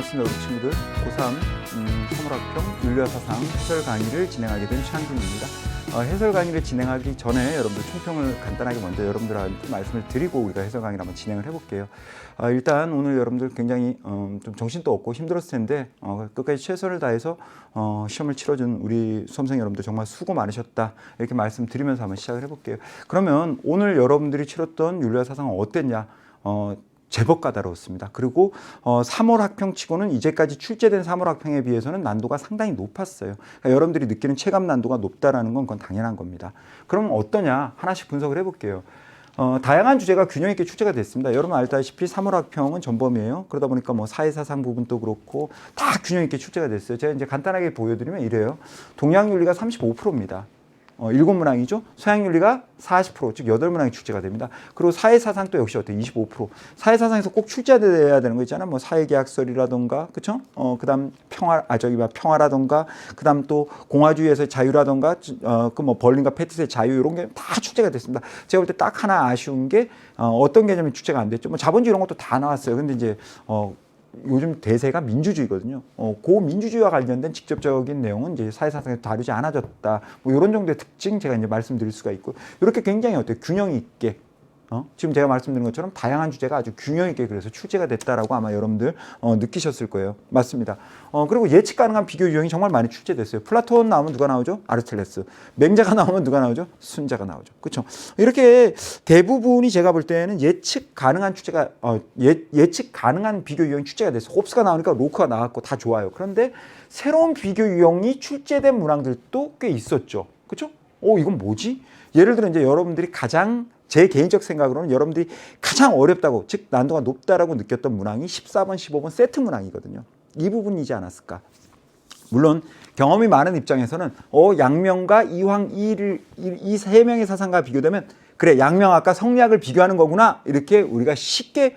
반갑습니다. 우리 친구들. 고3 사물학평 윤리와 사상 해설 강의를 진행하게 된 최한준입니다. 해설 강의를 진행하기 전에 여러분들 총평을 간단하게 먼저 여러분들한테 말씀을 드리고 우리가 해설 강의를 한번 진행을 해볼게요. 일단 오늘 여러분들 굉장히 좀 정신도 없고 힘들었을 텐데 끝까지 최선을 다해서 시험을 치러준 우리 수험생 여러분들 정말 수고 많으셨다 이렇게 말씀드리면서 한번 시작을 해볼게요. 그러면 오늘 여러분들이 치렀던 윤리와 사상은 어땠냐? 제법 까다로웠습니다. 그리고 3월 학평치고는 이제까지 출제된 3월 학평에 비해서는 난도가 상당히 높았어요. 그러니까 여러분들이 느끼는 체감 난도가 높다라는 건 그건 당연한 겁니다. 그럼 어떠냐? 하나씩 분석을 해볼게요. 다양한 주제가 균형 있게 출제가 됐습니다. 여러분 알다시피 3월 학평은 전범이에요. 그러다 보니까 뭐 사회사상 부분도 그렇고 다 균형 있게 출제가 됐어요. 제가 이제 간단하게 보여드리면 이래요. 동양윤리가 35%입니다. 7문항이죠. 서양윤리가 40%, 즉 8문항이 출제가 됩니다. 그리고 사회사상 또 역시 어때요? 25%. 사회사상에서 꼭 출제돼야 되는 거 있잖아요. 뭐 사회계약설이라던가, 그쵸? 그다음 평화라던가, 그다음 또 공화주의에서의 자유라던가, 그 뭐 벌린과 페티스의 자유 이런 게 다 출제가 됐습니다. 제가 볼 때 딱 하나 아쉬운 게 어떤 개념이 출제가 안 됐죠. 뭐 자본주의 이런 것도 다 나왔어요. 근데 이제 요즘 대세가 민주주의거든요. 그 민주주의와 관련된 직접적인 내용은 이제 사회사상에서 다루지 않아졌다. 뭐 이런 정도의 특징 제가 이제 말씀드릴 수가 있고, 이렇게 굉장히 어때요? 균형 있게. 지금 제가 말씀드린 것처럼 다양한 주제가 아주 균형 있게 그래서 출제가 됐다라고 아마 여러분들 느끼셨을 거예요. 맞습니다. 그리고 예측 가능한 비교 유형이 정말 많이 출제됐어요. 플라톤 나오면 누가 나오죠? 아르스토텔레스. 맹자가 나오면 누가 나오죠? 순자가 나오죠. 그렇죠? 이렇게 대부분이 제가 볼 때는 예측 가능한 출제가 예측 가능한 비교 유형이 출제가 됐어요. 홉스가 나오니까 로크가 나왔고 다 좋아요. 그런데 새로운 비교 유형이 출제된 문항들도 꽤 있었죠. 그렇죠? 이건 뭐지? 예를 들어 이제 여러분들이 제 개인적 생각으로는 여러분들이 가장 어렵다고, 즉 난도가 높다라고 느꼈던 문항이 14번, 15번 세트 문항이거든요. 이 부분이지 않았을까? 물론 경험이 많은 입장에서는 양명과 이황, 이 세 명의 사상과 비교되면 그래, 양명학과 성리학을 비교하는 거구나 이렇게 우리가 쉽게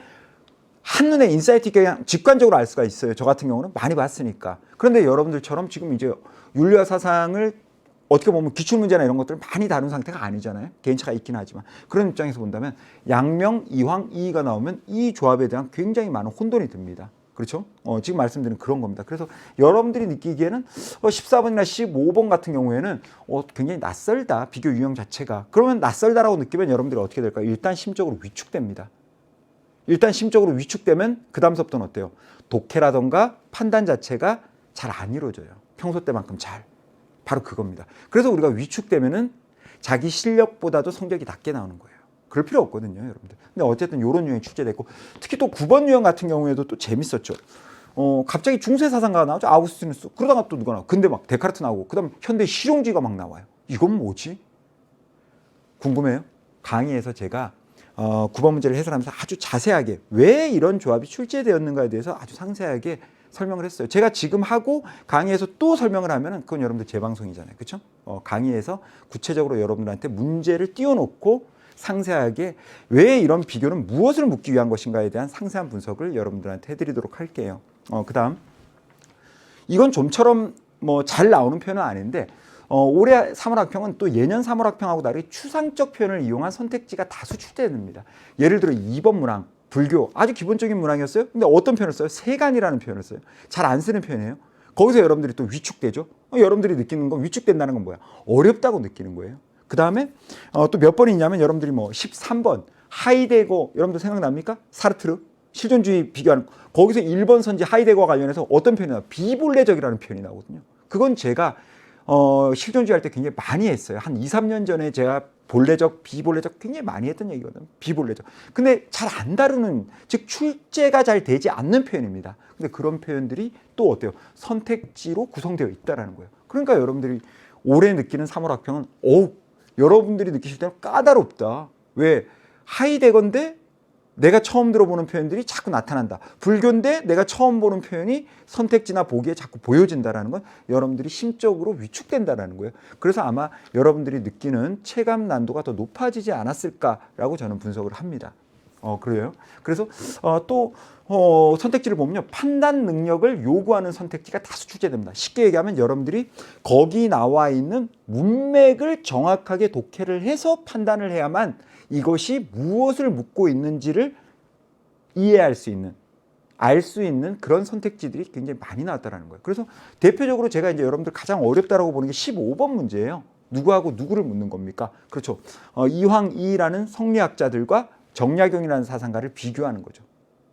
한눈에 인사이트 있게 그냥 직관적으로 알 수가 있어요. 저 같은 경우는 많이 봤으니까. 그런데 여러분들처럼 지금 이제 윤리와 사상을 어떻게 보면 기출문제나 이런 것들을 많이 다룬 상태가 아니잖아요. 개인차가 있긴 하지만. 그런 입장에서 본다면 양명, 이황, 이의가 나오면 이 조합에 대한 굉장히 많은 혼돈이 듭니다. 그렇죠? 지금 말씀드린 그런 겁니다. 그래서 여러분들이 느끼기에는 14번이나 15번 같은 경우에는 굉장히 낯설다. 비교 유형 자체가. 그러면 낯설다라고 느끼면 여러분들이 어떻게 될까요? 일단 심적으로 위축됩니다. 일단 심적으로 위축되면 그 다음서부터는 어때요? 독해라던가 판단 자체가 잘 안 이루어져요. 평소 때만큼 잘. 바로 그겁니다. 그래서 우리가 위축되면은 자기 실력보다도 성적이 낮게 나오는 거예요. 그럴 필요 없거든요, 여러분들. 근데 어쨌든 이런 유형이 출제됐고, 특히 또 9번 유형 같은 경우에도 또 재밌었죠. 갑자기 중세 사상가가 나오죠. 아우구스티누스. 그러다가 또 누가 나와? 근데 막 데카르트 나오고, 그다음 현대 실용주의가 막 나와요. 이건 뭐지? 궁금해요? 강의에서 제가 9번 문제를 해설하면서 아주 자세하게 왜 이런 조합이 출제되었는가에 대해서 아주 상세하게 설명을 했어요. 제가 지금 하고 강의에서 또 설명을 하면은 그건 여러분들 재방송이잖아요. 그렇죠? 강의에서 구체적으로 여러분들한테 문제를 띄워놓고 상세하게 왜 이런 비교는 무엇을 묻기 위한 것인가에 대한 상세한 분석을 여러분들한테 해드리도록 할게요. 그다음 이건 좀처럼 뭐 잘 나오는 표현은 아닌데 올해 3월 학평은 또 예년 3월 학평하고 다르게 추상적 표현을 이용한 선택지가 다수 출제됩니다. 예를 들어 2번 문항 불교 아주 기본적인 문항이었어요. 근데 어떤 표현을 써요? 세간이라는 표현을 써요. 잘 안 쓰는 표현이에요. 거기서 여러분들이 또 위축되죠. 여러분들이 느끼는 건 위축된다는 건 뭐야? 어렵다고 느끼는 거예요. 그 다음에 또 몇 번이 있냐면 여러분들이 뭐 13번 하이데거 여러분들 생각납니까? 사르트르 실존주의 비교하는 거기서 1번 선지 하이데거와 관련해서 어떤 표현이 나와요? 비본래적이라는 표현이 나오거든요. 그건 제가 실존주의 할 때 굉장히 많이 했어요. 한 2, 3년 전에 제가 본래적, 비본래적 굉장히 많이 했던 얘기거든요. 비본래적. 근데 잘 안 다루는, 즉 출제가 잘 되지 않는 표현입니다. 근데 그런 표현들이 또 어때요? 선택지로 구성되어 있다는 거예요. 그러니까 여러분들이 올해 느끼는 3월 학평은 여러분들이 느끼실 때는 까다롭다. 왜? 하이데거인데 내가 처음 들어보는 표현들이 자꾸 나타난다. 불교인데 내가 처음 보는 표현이 선택지나 보기에 자꾸 보여진다는 건 여러분들이 심적으로 위축된다는 거예요. 그래서 아마 여러분들이 느끼는 체감 난도가 더 높아지지 않았을까라고 저는 분석을 합니다. 그래요. 그래서 또 선택지를 보면요. 판단 능력을 요구하는 선택지가 다수 출제됩니다. 쉽게 얘기하면 여러분들이 거기 나와 있는 문맥을 정확하게 독해를 해서 판단을 해야만 이것이 무엇을 묻고 있는지를 이해할 수 있는 알 수 있는 그런 선택지들이 굉장히 많이 나왔다는 거예요. 그래서 대표적으로 제가 이제 여러분들 가장 어렵다라고 보는 게 15번 문제예요. 누구하고 누구를 묻는 겁니까? 그렇죠. 이황이라는 성리학자들과 정약용이라는 사상가를 비교하는 거죠.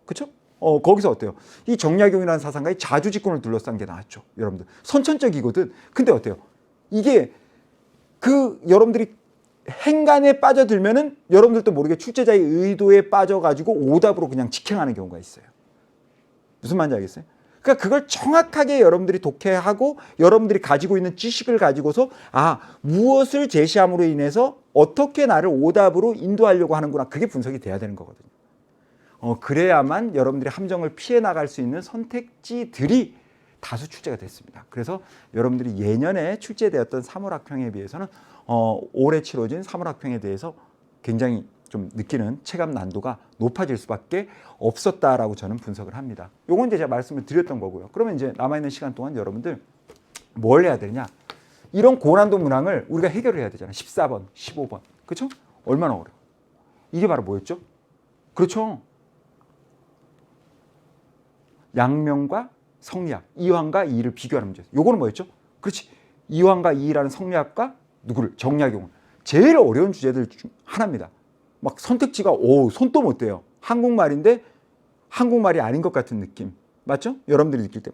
그렇죠? 거기서 어때요? 이 정약용이라는 사상가의 자주직군을 둘러싼 게 나왔죠. 여러분들 선천적이거든. 근데 어때요? 이게 여러분들이 행간에 빠져들면은 여러분들도 모르게 출제자의 의도에 빠져가지고 오답으로 그냥 직행하는 경우가 있어요. 무슨 말인지 알겠어요? 그러니까 그걸 정확하게 여러분들이 독해하고 여러분들이 가지고 있는 지식을 가지고서 무엇을 제시함으로 인해서 어떻게 나를 오답으로 인도하려고 하는구나. 그게 분석이 돼야 되는 거거든요. 그래야만 여러분들이 함정을 피해 나갈 수 있는 선택지들이 다수 출제가 됐습니다. 그래서 여러분들이 예년에 출제되었던 사물학평에 비해서는 올해 치러진 사물학평에 대해서 굉장히 좀 느끼는 체감 난도가 높아질 수밖에 없었다라고 저는 분석을 합니다. 요건 이제 제가 말씀을 드렸던 거고요. 그러면 이제 남아있는 시간 동안 여러분들 뭘 해야 되냐? 이런 고난도 문항을 우리가 해결을 해야 되잖아요. 14번, 15번. 그렇죠? 얼마나 어려워. 이게 바로 뭐였죠? 그렇죠. 양명과 성리학, 이황과 이의를 비교하는 문제였어요. 요거는 뭐였죠? 그렇지. 이황과 이의라는 성리학과 누구를? 정약용을. 제일 어려운 주제들 중 하나입니다. 막 선택지가 손도 못 대요. 한국말인데 한국말이 아닌 것 같은 느낌. 맞죠? 여러분들이 느낄 때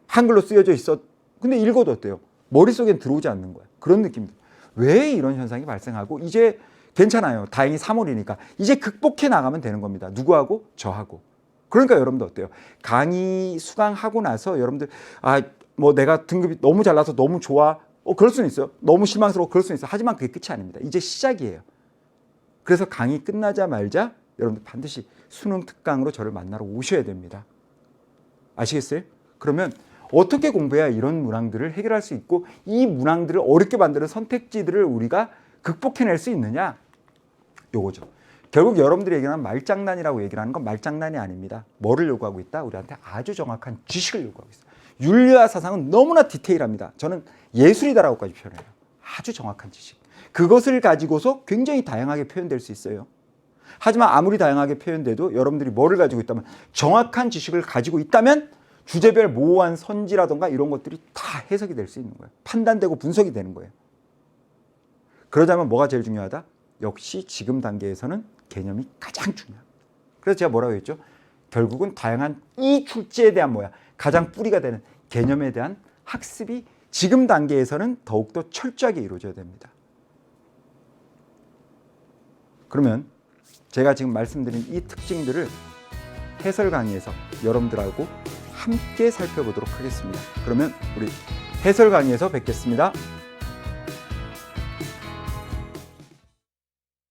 한글로 쓰여져 있어. 근데 읽어도 어때요? 머릿속엔 들어오지 않는 거야. 그런 느낌들. 왜 이런 현상이 발생하고 이제 괜찮아요. 다행히 3월이니까. 이제 극복해 나가면 되는 겁니다. 누구하고? 저하고. 그러니까 여러분들 어때요? 강의 수강하고 나서 여러분들 내가 등급이 너무 잘나서 너무 좋아. 그럴 수는 있어요. 너무 실망스러워. 그럴 수는 있어요. 하지만 그게 끝이 아닙니다. 이제 시작이에요. 그래서 강의 끝나자마자 여러분들 반드시 수능 특강으로 저를 만나러 오셔야 됩니다. 아시겠어요? 그러면 어떻게 공부해야 이런 문항들을 해결할 수 있고 이 문항들을 어렵게 만드는 선택지들을 우리가 극복해낼 수 있느냐? 요거죠. 결국 여러분들이 얘기하는 말장난이라고 얘기를 하는 건 말장난이 아닙니다. 뭐를 요구하고 있다? 우리한테 아주 정확한 지식을 요구하고 있어요. 윤리와 사상은 너무나 디테일합니다. 저는 예술이다라고까지 표현해요. 아주 정확한 지식. 그것을 가지고서 굉장히 다양하게 표현될 수 있어요. 하지만 아무리 다양하게 표현돼도 여러분들이 뭐를 가지고 있다면 정확한 지식을 가지고 있다면 주제별 모호한 선지라던가 이런 것들이 다 해석이 될 수 있는 거예요. 판단되고 분석이 되는 거예요. 그러자면 뭐가 제일 중요하다? 역시 지금 단계에서는 개념이 가장 중요합니다. 그래서 제가 뭐라고 했죠? 결국은 다양한 이 출제에 대한 가장 뿌리가 되는 개념에 대한 학습이 지금 단계에서는 더욱더 철저하게 이루어져야 됩니다. 그러면 제가 지금 말씀드린 이 특징들을 해설 강의에서 여러분들하고 함께 살펴보도록 하겠습니다. 그러면 우리 해설 강의에서 뵙겠습니다.